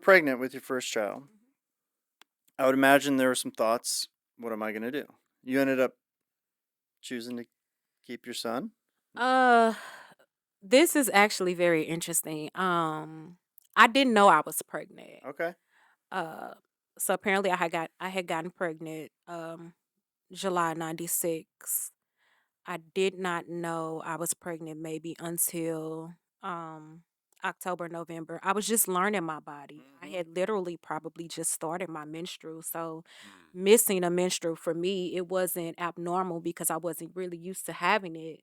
pregnant with your first child. I would imagine there were some thoughts. What am I going to do? You ended up choosing to keep your son. Uh, this is actually very interesting. I didn't know I was pregnant. Okay. Uh, so apparently I had gotten pregnant July 96. I did not know I was pregnant maybe until um October, November. I was just learning my body. I Mm-hmm. had literally probably just started my menstrual. So Mm. missing a menstrual for me, it wasn't abnormal because I wasn't really used to having it.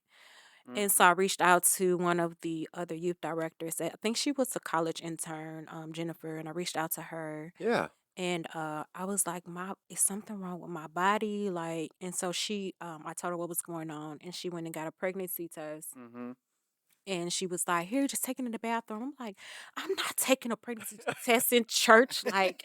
And Mm-hmm. so I reached out to one of the other youth directors. I think she was a college intern, Jennifer, and I reached out to her Yeah. and I was like, "My, is something wrong with my body?" Like, and so I told her what was going on, and she went and got a pregnancy test. Mm-hmm. And she was like, "Here, just take it in the bathroom." I'm like, "I'm not taking a pregnancy test in church. Like,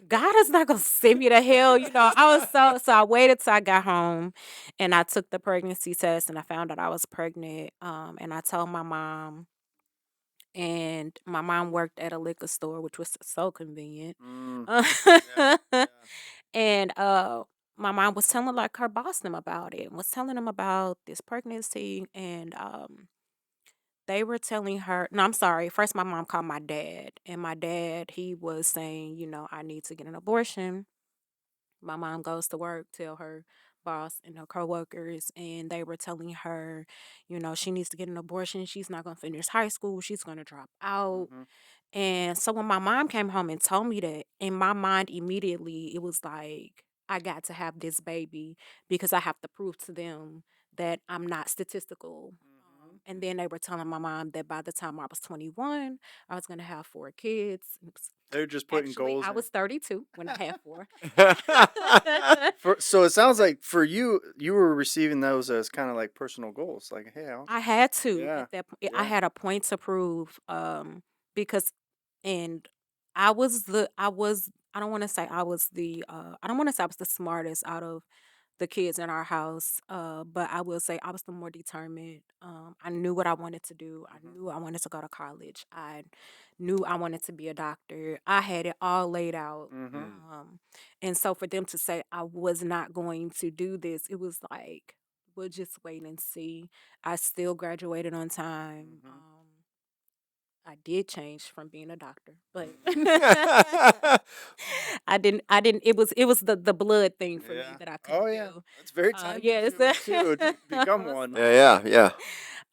God is not gonna send me to hell." I was so I waited till I got home, and I took the pregnancy test, and I found out I was pregnant. And I told my mom, and my mom worked at a liquor store, which was so convenient. Mm. Uh, Yeah. Yeah. and my mom was telling like her boss them about it, and was telling them about this pregnancy, and they were telling her. No, I'm sorry. First, my mom called my dad, and my dad, he was saying, I need to get an abortion. My mom goes to work, tell her boss and her coworkers, and they were telling her, she needs to get an abortion. She's not gonna finish high school. She's gonna drop out. Mm-hmm. And so when my mom came home and told me that, in my mind immediately it was like, I got to have this baby because I have to prove to them that I'm not statistical. Mm-hmm. And then they were telling my mom that by the time I was 21, I was going to have 4 kids. They're just putting Actually, goals I in. was 32 when I had four. So it sounds like for you, you were receiving those as kind of like personal goals. Like, hey, I had to yeah, at that point. I yeah. had a point to prove, because, and I don't want to say I was I don't want to say I was the smartest out of the kids in our house, but I will say I was the more determined. I knew what I wanted to do. I Mm-hmm. knew I wanted to go to college. I knew I wanted to be a doctor. I had it all laid out. Mm-hmm. Mm. And so for them to say I was not going to do this, it was like, we'll just wait and see. I still graduated on time. Mm-hmm. I did change from being a doctor, but Mm-hmm. I didn't it was the blood thing for me Yeah. that I Oh couldn't yeah. do. That's very time Yes. consuming too to become one. Yeah, yeah,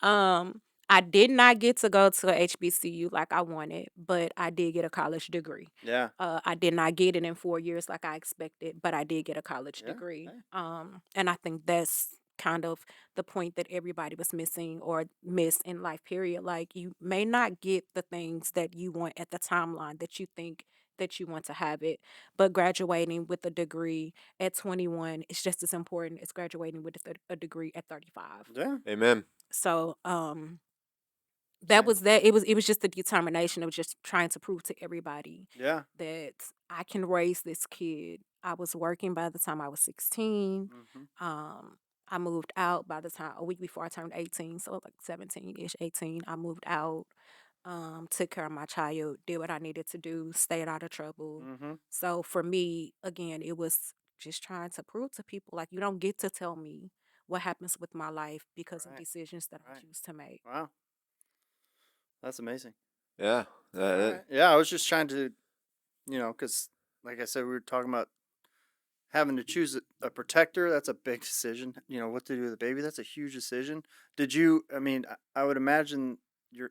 yeah. um I did not get to go to a HBCU like I wanted, but I did get a college degree. Yeah. I did not get it in 4 years like I expected, but I did get a college Yeah. degree. Hey. And I think that's kind of the point that everybody was missing or missed in life, period. Like, you may not get the things that you want at the timeline that you think that you want to have it, but graduating with a degree at 21 is just as important as graduating with a degree at 35. Yeah. Amen. So, that Same. was that. It was just the determination of just trying to prove to everybody Yeah. that I can raise this kid. I was working by the time I was 16. Mm-hmm. I moved out by the time a week before I turned 18, so like 17-ish, 18. I moved out, took care of my child, did what I needed to do, stayed out of trouble. Mm-hmm. So for me, again, it was just trying to prove to people, like, you don't get to tell me what happens with my life because of Right. decisions that I Right. choose to make. Wow. That's amazing. Yeah. All right. Yeah, I was just trying to, because like I said, we were talking about having to choose a protector. That's a big decision. What to do with the baby. That's a huge decision. Did you? I mean, I would imagine you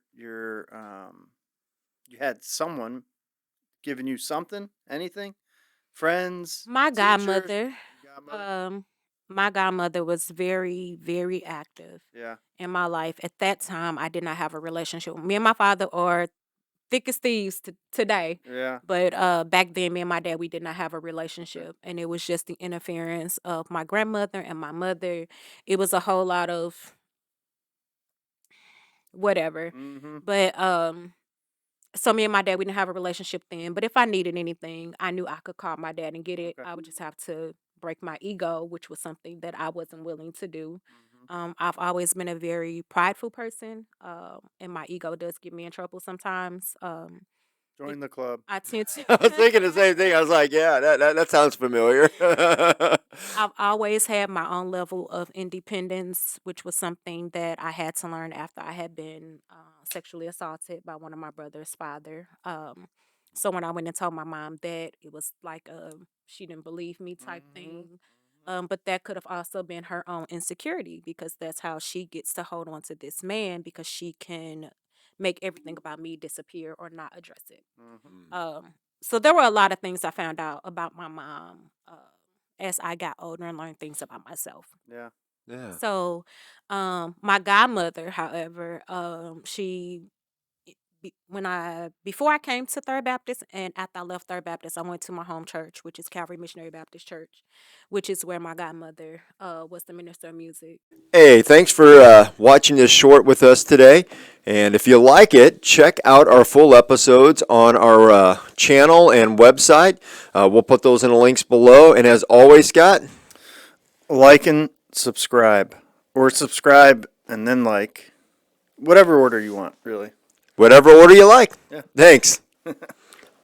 had someone giving you something, anything, friends, My teachers, godmother, godmother. um, my godmother was very, very active Yeah. in my life. At that time, I did not have a relationship. Me and my father are thick as thieves today. Yeah. But back then, me and my dad, we did not have a relationship. And it was just the interference of my grandmother and my mother. It was a whole lot of whatever. Mm-hmm. But so me and my dad, we didn't have a relationship then. But if I needed anything, I knew I could call my dad and get it. Okay. I would just have to break my ego, which was something that I wasn't willing to do. Mm-hmm. I've always been a very prideful person, and my ego does get me in trouble sometimes. Be- Join the club. I tend to. I was thinking the same thing. I was like, yeah, that sounds familiar. I've always had my own level of independence, which was something that I had to learn after I had been sexually assaulted by one of my brother's father. So when I went and told my mom that, it was like she didn't believe me type thing. But that could have also been her own insecurity because that's how she gets to hold on to this man because she can make everything about me disappear or not address it. Mm-hmm. So there were a lot of things I found out about my mom as I got older and learned things about myself. Yeah. Yeah. So, my godmother, however, she when I before I came to Third Baptist and after I left Third Baptist, I went to my home church, which is Calvary Missionary Baptist Church, which is where my godmother was the minister of music. Hey, thanks for watching this short with us today. And if you like it, check out our full episodes on our channel and website. We'll put those in the links below. And as always, Scott, Like and subscribe, or subscribe and then like, whatever order you want, really. whatever order you like. Yeah. Thanks.